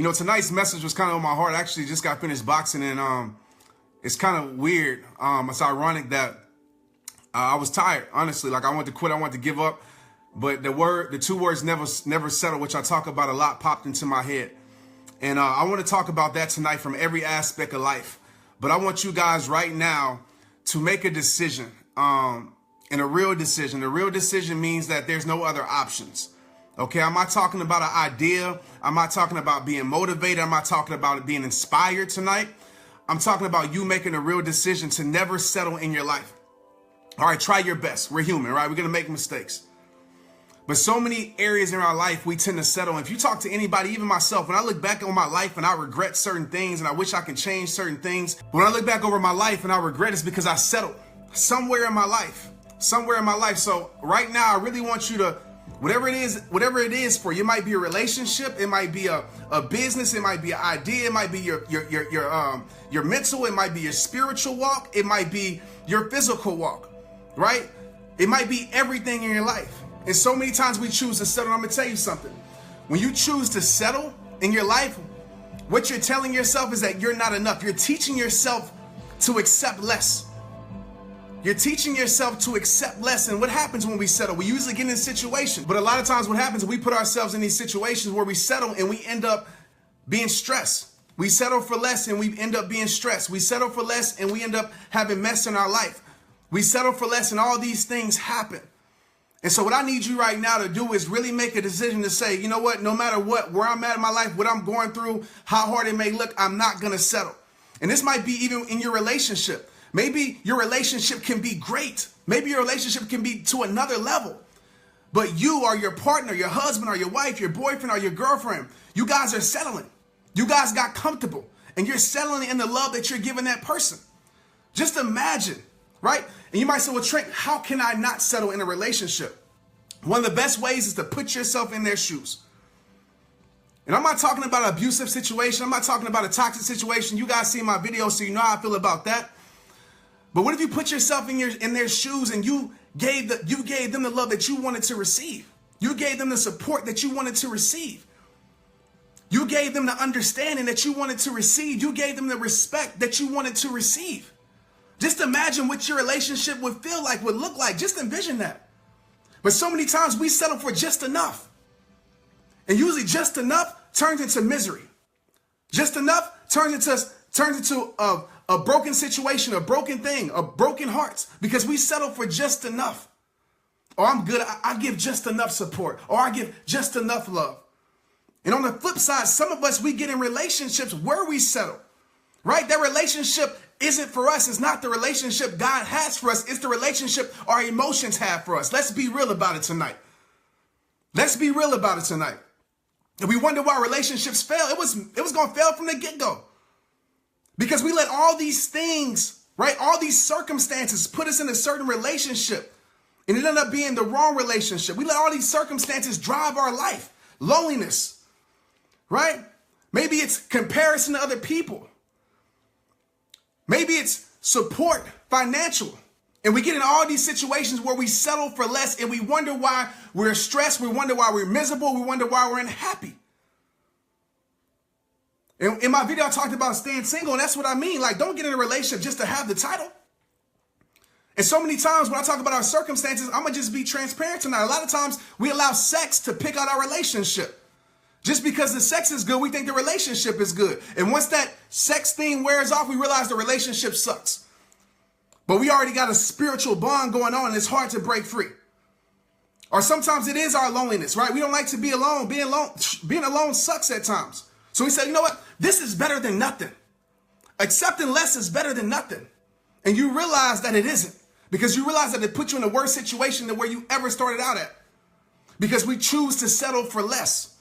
You know, tonight's message was kind of on my heart. I actually just got finished boxing, and it's kind of weird. It's ironic that I was tired, honestly. Like, I wanted to quit, I wanted to give up. But the two words never settle, which I talk about a lot, popped into my head. And I want to talk about that tonight from every aspect of life. But I want you guys right now to make a decision, and a real decision. A real decision means that there's no other options. Okay, I'm not talking about an idea. I'm not talking about being motivated. I'm not talking about being inspired tonight. I'm talking about you making a real decision to never settle in your life. All right, try your best. We're human, right? We're going to make mistakes. But so many areas in our life, we tend to settle. And if you talk to anybody, even myself, when I look back on my life and I regret certain things and I wish I could change certain things, when I look back over my life and I regret, it's because I settled somewhere in my life. So right now, I really want you to, whatever it is for you, it might be a relationship, it might be a business, it might be an idea, it might be your mental, it might be your spiritual walk, it might be your physical walk, right? It might be everything in your life. And so many times we choose to settle. I'm going to tell you something. When you choose to settle in your life, what you're telling yourself is that you're not enough. You're teaching yourself to accept less. You're teaching yourself to accept less. And what happens when we settle? We usually get in a situation. But a lot of times what happens is we put ourselves in these situations where we settle and we end up being stressed. We settle for less and we end up being stressed. We settle for less and we end up having mess in our life. We settle for less and all these things happen. And so what I need you right now to do is really make a decision to say, you know what, no matter what, where I'm at in my life, what I'm going through, how hard it may look, I'm not going to settle. And this might be even in your relationship. Maybe your relationship can be great. Maybe your relationship can be to another level. But you or your partner, your husband or your wife, your boyfriend or your girlfriend, you guys are settling. You guys got comfortable and you're settling in the love that you're giving that person. Just imagine, right? And you might say, well, Trent, how can I not settle in a relationship? One of the best ways is to put yourself in their shoes. And I'm not talking about an abusive situation. I'm not talking about a toxic situation. You guys see my video, so you know how I feel about that. But what if you put yourself in their shoes and you gave them the love that you wanted to receive? You gave them the support that you wanted to receive. You gave them the understanding that you wanted to receive. You gave them the respect that you wanted to receive. Just imagine what your relationship would feel like, would look like. Just envision that. But so many times we settle for just enough. And usually just enough turns into misery. Just enough turns into a broken situation, a broken thing, a broken heart. Because we settle for just enough. Or I'm good, I give just enough support. Or I give just enough love. And on the flip side, some of us, we get in relationships where we settle. Right? That relationship isn't for us. It's not the relationship God has for us. It's the relationship our emotions have for us. Let's be real about it tonight. Let's be real about it tonight. And we wonder why relationships fail. It was going to fail from the get-go. Because we let all these things, right, all these circumstances put us in a certain relationship. And it ended up being the wrong relationship. We let all these circumstances drive our life. Loneliness, right? Maybe it's comparison to other people. Maybe it's support, financial. And we get in all these situations where we settle for less and we wonder why we're stressed. We wonder why we're miserable. We wonder why we're unhappy. And in my video, I talked about staying single. And that's what I mean. Like, don't get in a relationship just to have the title. And so many times when I talk about our circumstances, I'm going to just be transparent tonight. A lot of times we allow sex to pick out our relationship. Just because the sex is good, we think the relationship is good. And once that sex thing wears off, we realize the relationship sucks. But we already got a spiritual bond going on and it's hard to break free. Or sometimes it is our loneliness, right? We don't like to be alone. Being alone sucks at times. So we say, you know what? This is better than nothing. Accepting less is better than nothing. And you realize that it isn't. Because you realize that it puts you in a worse situation than where you ever started out at. Because we choose to settle for less.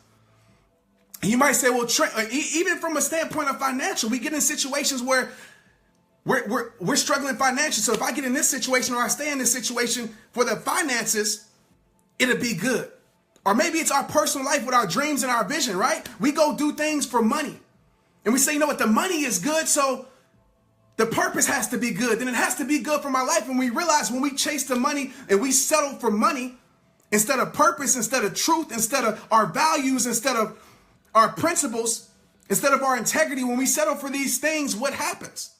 And you might say, well, Trent, even from a standpoint of financial, we get in situations where we're struggling financially. So if I get in this situation or I stay in this situation for the finances, it'll be good. Or maybe it's our personal life with our dreams and our vision, right? We go do things for money. And we say, you know what, the money is good, so the purpose has to be good. Then it has to be good for my life. And we realize when we chase the money and we settle for money, instead of purpose, instead of truth, instead of our values, instead of our principles, instead of our integrity, when we settle for these things, what happens?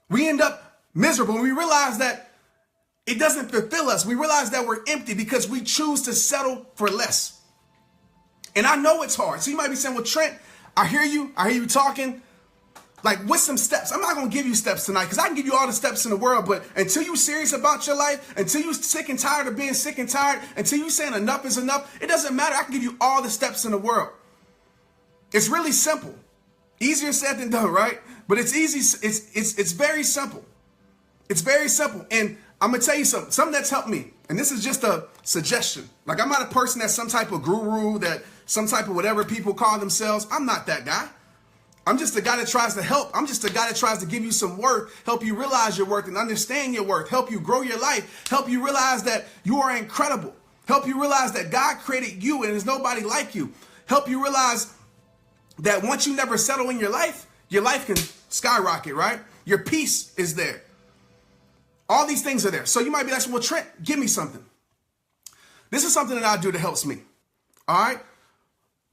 We end up miserable. We realize that it doesn't fulfill us. We realize that we're empty because we choose to settle for less. And I know it's hard. So you might be saying, well, Trent, I hear you talking. Like, what's some steps? I'm not going to give you steps tonight because I can give you all the steps in the world. But until you're serious about your life, until you're sick and tired of being sick and tired, until you're saying enough is enough, it doesn't matter. I can give you all the steps in the world. It's really simple. Easier said than done, right? But it's easy. It's very simple. It's very simple. And I'm going to tell you something that's helped me. And this is just a suggestion. Like, I'm not a person that's some type of guru, that some type of whatever people call themselves. I'm not that guy. I'm just a guy that tries to help. I'm just a guy that tries to give you some worth, help you realize your worth and understand your worth, help you grow your life, help you realize that you are incredible, help you realize that God created you and there's nobody like you, help you realize that once you never settle in your life can skyrocket, right? Your peace is there. All these things are there. So you might be asking, well, Trent, give me something. This is something that I do that helps me. All right?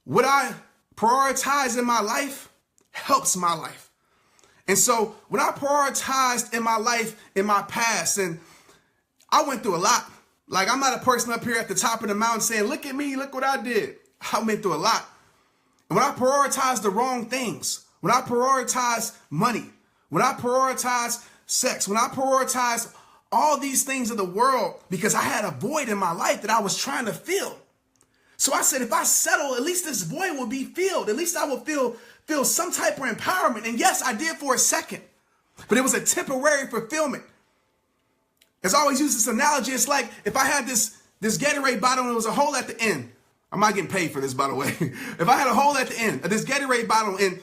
What I prioritize in my life helps my life. And so when I prioritized in my life, in my past, and I went through a lot. Like, I'm not a person up here at the top of the mountain saying, look at me, look what I did. I went through a lot. And when I prioritized the wrong things, when I prioritized money, when I prioritized sex, when I prioritized all these things of the world, because I had a void in my life that I was trying to fill. So I said, if I settle, at least this void will be filled. At least I will feel some type of empowerment. And yes, I did for a second, but it was a temporary fulfillment. As I always use this analogy, it's like if I had this Gatorade bottle and there was a hole at the end. I'm not getting paid for this, by the way. If I had a hole at the end of this Gatorade bottle and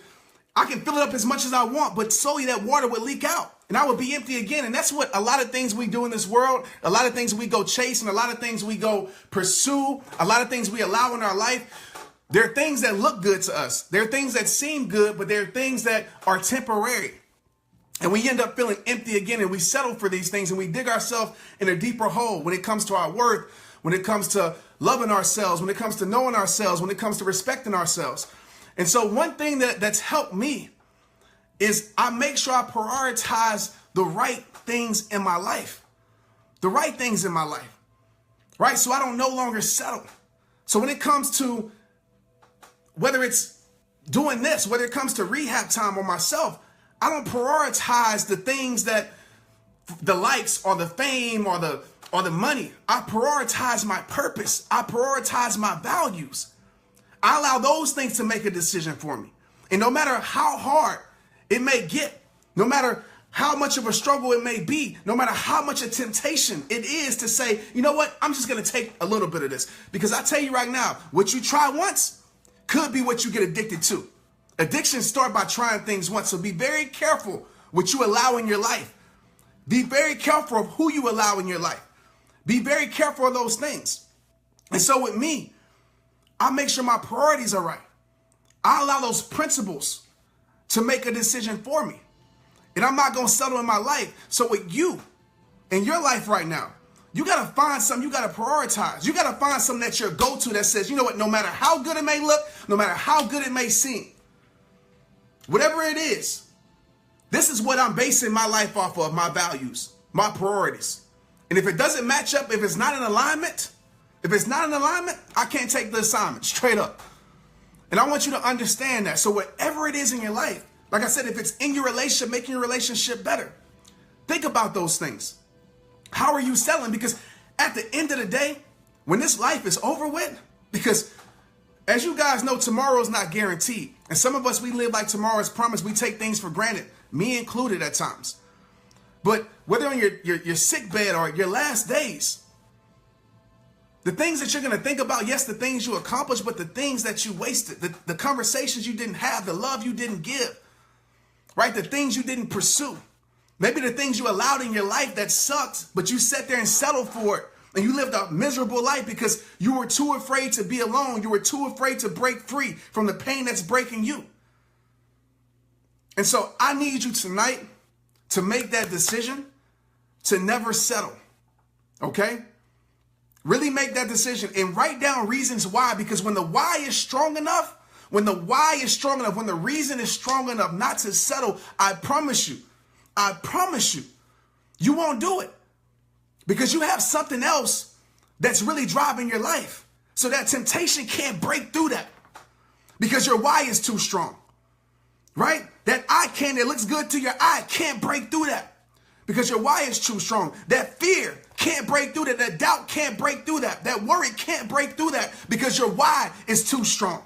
I can fill it up as much as I want, but slowly that water would leak out and I would be empty again. And that's what a lot of things we do in this world, a lot of things we go chase and a lot of things we go pursue, a lot of things we allow in our life. There are things that look good to us. There are things that seem good, but there are things that are temporary. And we end up feeling empty again and we settle for these things and we dig ourselves in a deeper hole when it comes to our worth, when it comes to loving ourselves, when it comes to knowing ourselves, when it comes to respecting ourselves. And so one thing that's helped me is I make sure I prioritize the right things in my life. The right things in my life, right? So I don't no longer settle. So when it comes to whether it's doing this, whether it comes to rehab time or myself, I don't prioritize the things that the likes or the fame or the money. I prioritize my purpose. I prioritize my values. I allow those things to make a decision for me. And no matter how hard it may get, no matter how much of a struggle it may be, no matter how much a temptation it is to say, you know what, I'm just going to take a little bit of this. Because I tell you right now, what you try once could be what you get addicted to. Addictions start by trying things once. So be very careful what you allow in your life. Be very careful of who you allow in your life. Be very careful of those things. And so with me, I make sure my priorities are right. I allow those principles to make a decision for me. And I'm not going to settle in my life. So with you, in your life right now, you got to find something you got to prioritize. You got to find something that's your go-to that says, you know what, no matter how good it may look, no matter how good it may seem, whatever it is, this is what I'm basing my life off of, my values, my priorities. And if it doesn't match up, if it's not in alignment, I can't take the assignment, straight up. And I want you to understand that. So whatever it is in your life, like I said, if it's in your relationship, making your relationship better, think about those things. How are you selling? Because at the end of the day, when this life is over with, because as you guys know, tomorrow is not guaranteed. And some of us, we live like tomorrow's promise. We take things for granted, me included at times. But whether on your sick bed or your last days, the things that you're going to think about, yes, the things you accomplished, but the things that you wasted, the conversations you didn't have, the love you didn't give, right? The things you didn't pursue. Maybe the things you allowed in your life that sucked, but you sat there and settled for it. And you lived a miserable life because you were too afraid to be alone. You were too afraid to break free from the pain that's breaking you. And so I need you tonight to make that decision to never settle. Okay? Really make that decision and write down reasons why, because when the why is strong enough, when the why is strong enough, when the reason is strong enough not to settle, I promise you, you won't do it. Because you have something else that's really driving your life. So that temptation can't break through that. Because your why is too strong. Right? That eye candy that looks good to your eye can't break through that. Because your why is too strong. That fear can't break through that. That doubt can't break through that. That worry can't break through that. Because your why is too strong.